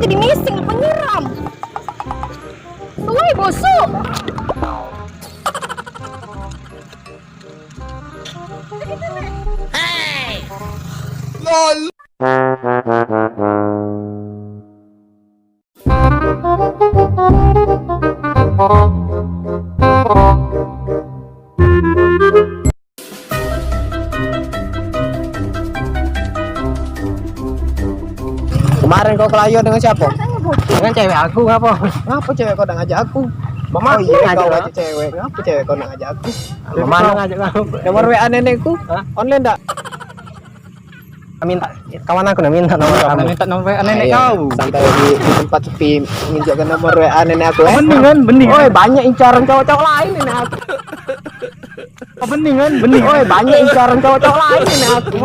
jadi missing penyiram. Woi busuk. Hey! LOL. Kemarin kau kelayo dengan siapa? Dengan cewek aku ngapa? Ngapa cewek kau udah ngajak aku? Mama Oh iya ngajak kau lah. ngajak cewek. Ngapa cewek kau udah ngajak aku? Mama ngajak aku. Nomor WA nenekku? Hah? Online enggak? Minta kawan aku minta nomor kamu. Minta nomor WA nenek Ayo, kau. santai di tempat sepi menginjakkan nomor WA nenek aku ya. Bening. Oi, banyak incaran cowok-cowok lain nenek aku. Bening. Oi, banyak incaran cowok-cowok lain nenek aku.